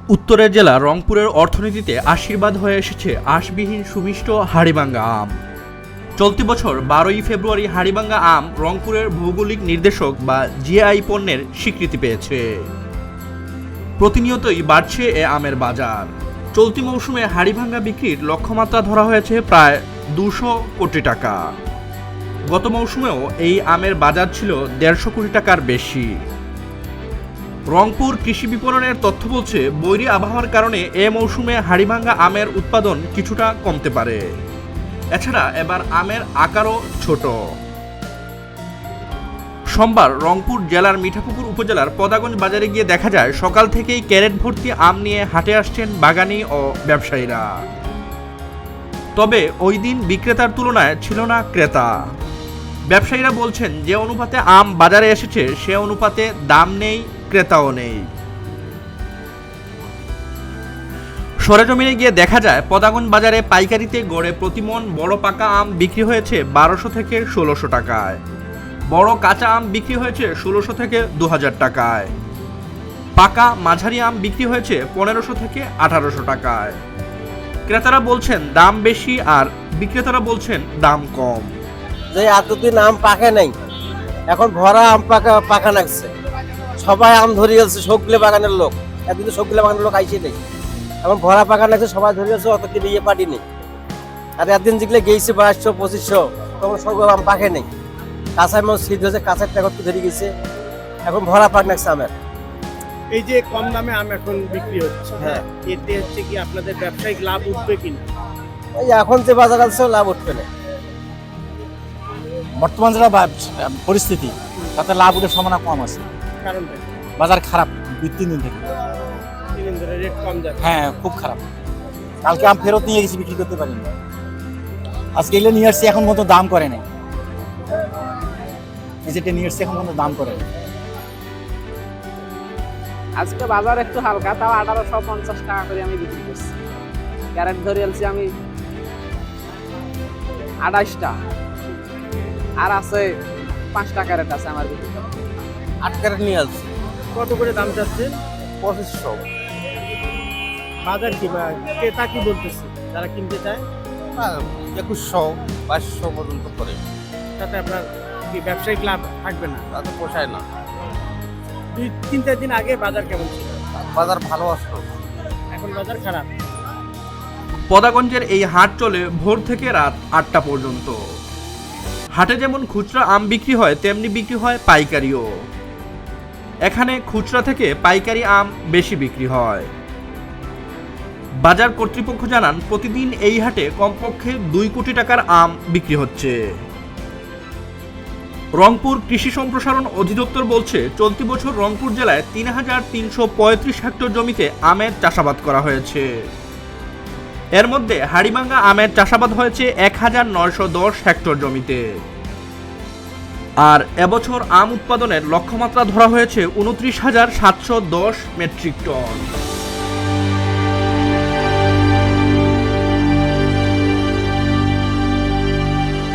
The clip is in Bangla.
উত্তরের জেলা রংপুরের অর্থনীতিতে আশীর্বাদ হয়ে এসেছে আঁশবিহীন সুমিষ্ট হাড়িভাঙ্গা আম। চলতি বছর 12ই ফেব্রুয়ারি হাড়িভাঙ্গা আম রংপুরের ভৌগোলিক নির্দেশক বা জিআই পণ্যের স্বীকৃতি পেয়েছে। প্রতিনিয়তই বাড়ছে এ আমের বাজার। চলতি মৌসুমে হাড়িভাঙ্গা বিক্রির লক্ষ্যমাত্রা ধরা হয়েছে প্রায় 200 কোটি টাকা। গত মৌসুমেও এই আমের বাজার ছিল 150 কোটি টাকার বেশি। রংপুর কৃষি বিপণনের তথ্য বলছে, বৈরী আবহাওয়ার কারণে এ মৌসুমে হাড়িভাঙ্গা আমের উৎপাদন কিছুটা কমতে পারে। এছাড়া এবার আমের আকারও ছোট। সোমবার রংপুর জেলার মিঠাপুকুর উপজেলার পদাগঞ্জ বাজারে গিয়ে দেখা যায় সকাল থেকেই ক্যারেট ভর্তি আম নিয়ে হাটে আসছেন বাগানি ও ব্যবসায়ীরা। তবে ওই দিন বিক্রেতার তুলনায় ছিল না ক্রেতা। ব্যবসায়ীরা বলছেন, যে অনুপাতে আম বাজারে এসেছে সে অনুপাতে দাম নেই, ক্রেতাও নেই। সরেজমিনে গিয়ে দেখা যায় পদাগঞ্জ বাজারে পাইকারিতে গড়ে প্রতিমন বড় পাকা আম বিক্রি হয়েছে 1200 থেকে 1600 টাকায়, বড় কাঁচা আম বিক্রি হয়েছে 1600 থেকে 2000 টাকায়, পাকা মাঝারি আম বিক্রি হয়েছে 1500 থেকে 1800 টাকায়। ক্রেতারা বলছেন দাম বেশি আর বিক্রেতারা বলছেন দাম কম। যে এতদিন আম পাকে নাই, এখন ভরা আম পাকা লাগছে। সবাই আম ধরে গেছে, সবগুলো বাগানের লোক। এতদিন তো সবগুলো বাগানের লোক আইসে নেই, এখন ভরা পাকা লাগছে, সবাই ধরে গেছে, অত কিনে ইয়ে পাটি নেই। আর একদিন যেগুলো গেছে 2200 2500, তখন সব আম পাকে নেই। কাঁচার মানুষ শীত হয়েছে, কাঁচার টাকা ধরে গেছে, এখন ভরা পাক লাগছে আমের। এই যে কম দামে আম এখন বিক্রি হচ্ছে, হ্যাঁ, এতে হচ্ছে কি আপনাদের ব্যবসায়িক লাভ উঠবে কিনা? এই এখন যে বাজার আছে লাভ উঠবে না। বর্তমান যেটা পরিস্থিতি, তাতে লাভ উঠে সম্ভাবনা কম আছে। কারণটা কি? বাজার খারাপ 2-3 দিন থেকে। 3 দিন ধরে রেট কম যাচ্ছে। হ্যাঁ, খুব খারাপ। কালকে আম ফেরত নিয়ে গেছি, বিক্রি করতে পারিনি। আজকে এলে নিয়ে আসছি, এখন মতো দাম করে নাই। যেটা নিয়ে আসছি এখন মতো দাম করে নাই। আজকে বাজার একটু হালকা, তাও 1850 টাকা করে আমি বিক্রি করছি। ক্যারেট ধরে আনছি আমি 28টা, আর আছে 5টা ক্যারেট আছে আমার বিক্রি করা। 8 ক্যারেট নিয়ে আসছে, কত করে দাম যাচ্ছে? 2500। বাজার কি বা ক্রেতা কি বলতেছে যারা কিনতে চায়? 2100 2200 পর্যন্ত করে। তাতে আপনার কি ব্যবসায়িক লাভ থাকবে না? তাতে পোষায় না। 2-3 দিন আগে বাজার কেমন ছিল? বাজার ভালো আসলো, এখন বাজার খারাপ। পদাগঞ্জের এই হাট চলে ভোর থেকে রাত 8টা পর্যন্ত। হাটে যেমন খুচরা আম বিক্রি হয়, তেমনি বিক্রি হয় পাইকারিও। এখানে খুচরা থেকে পাইকারি আম বেশি বিক্রি হয়। বাজার কর্তৃপক্ষ জানান, প্রতিদিন এই হাটে কমপক্ষে 2 কোটি টাকার আম বিক্রি হচ্ছে। রংপুর কৃষি সম্প্রসারণ অধিদপ্তর বলছে, চলতি বছর রংপুর জেলায় 3335 হেক্টর জমিতে আমের চাষাবাদ করা হয়েছে। এর মধ্যে হাড়িভাঙ্গা আমের চাষাবাদ হয়েছে 1910 হেক্টর জমিতে। আর এবছর আম উৎপাদনের লক্ষ্যমাত্রা ধরা হয়েছে 29,710 মেট্রিক টন।